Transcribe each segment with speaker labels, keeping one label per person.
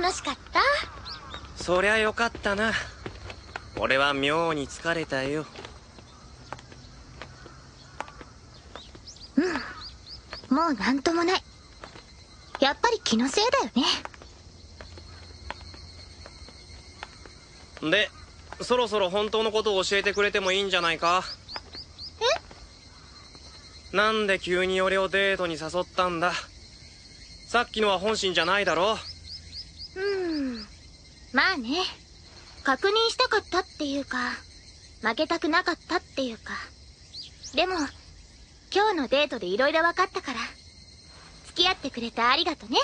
Speaker 1: 楽しかった。
Speaker 2: そりゃよかったな。俺は妙に疲れたよ。
Speaker 1: もうなんともない。やっぱり気のせいだよ
Speaker 2: ね。で、そろそろ本当のことを教えてくれてもいいんじゃないか。なんで急に俺をデートに誘ったんだ。さっきのは本心じゃないだろ。
Speaker 1: まあね、確認したかったっていうか、負けたくなかったっていうか。でも今日のデートで色々分かったから、付き合ってくれてありがとね。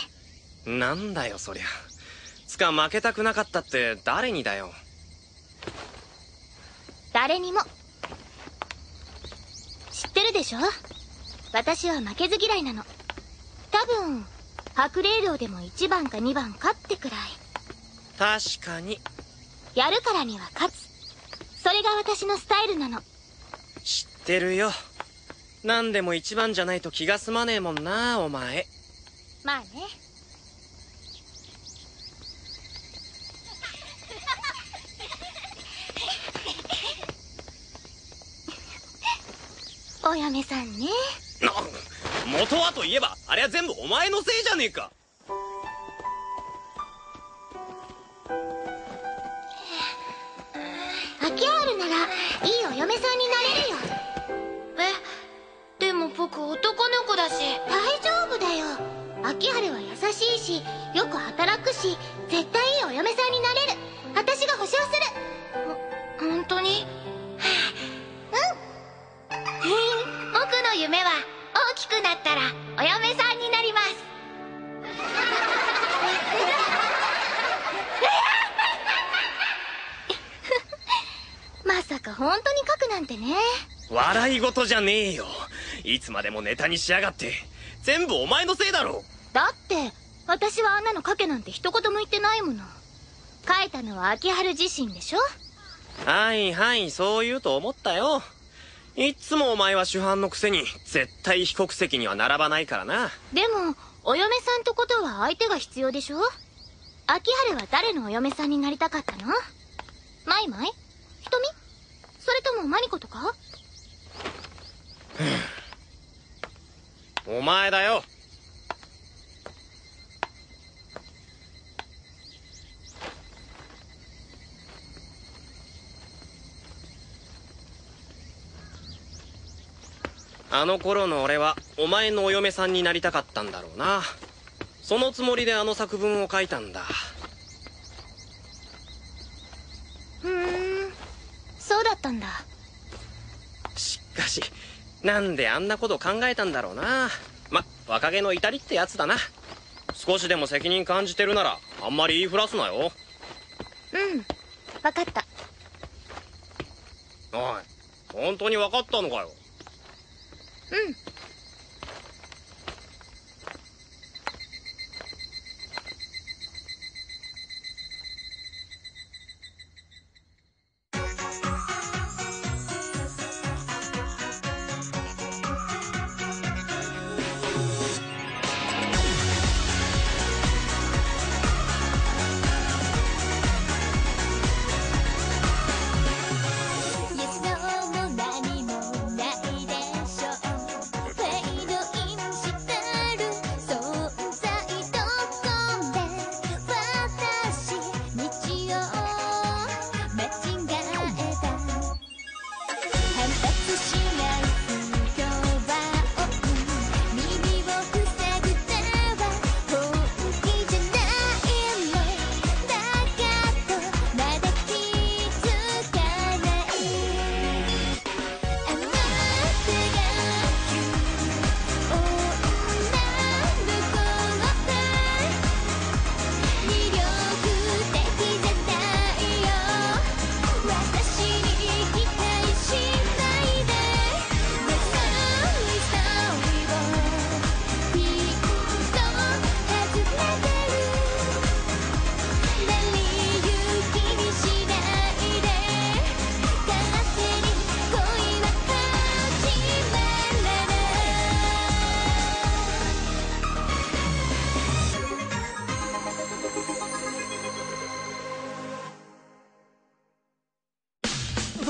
Speaker 2: なんだよそりゃ。つか負けたくなかったって誰にだよ。
Speaker 1: 誰にも。知ってるでしょ、私は負けず嫌いなの。多分白霊寮でも1番か2番かってくらい。
Speaker 2: 確かに。
Speaker 1: やるからには勝つ、それが私のスタイルなの。
Speaker 2: 知ってるよ。何でも一番じゃないと気が済まねえもんな、お前。
Speaker 1: まあね。お嫁さんね。
Speaker 2: 元はといえばあれは全部お前のせいじゃねえか。
Speaker 1: 秋春ならいいお嫁さんになれるよ。
Speaker 3: でも僕男の子だし。
Speaker 1: 大丈夫だよ。秋春は優しいし、よく働くし、絶対いいお嫁さんになれる。私が保証する。
Speaker 3: 本当に？僕の夢は大きくなったらお嫁さんになります。
Speaker 1: まさか本当に書くなんてね。
Speaker 2: 笑い事じゃねえよ。いつまでもネタにしやがって。全部お前のせいだろ。
Speaker 1: だって私はあんなの書けなんて一言も言ってないもの。書いたのは秋春自身でしょ。
Speaker 2: はいはい、そう言うと思ったよ。いっつもお前は主犯のくせに絶対被告席には並ばないからな。
Speaker 1: でもお嫁さんってことは相手が必要でしょ。秋春は誰のお嫁さんになりたかったの？マイマイ？ひとみ？それともマリコとか？
Speaker 2: お前だよ。あの頃の俺はお前のお嫁さんになりたかったんだろうな。そのつもりであの作文を書いたんだ。
Speaker 1: そうだったんだ。
Speaker 2: しかしなんであんなこと考えたんだろうな。ま、若気の至りってやつだな。少しでも責任感じてるならあんまり言いふらすなよ。
Speaker 1: 分かった。
Speaker 2: おい、本当に分かったのかよ。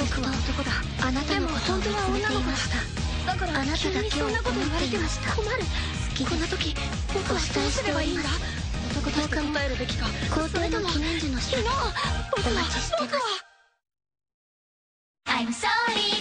Speaker 1: 僕は男だ。あなたのことを見つめていました。だからあなただけを思っていました。好きこんな時僕はどうすればいいんだ。男として答えるべきか、皇帝の記念樹の下でお待ちしてます。
Speaker 3: I'm sorry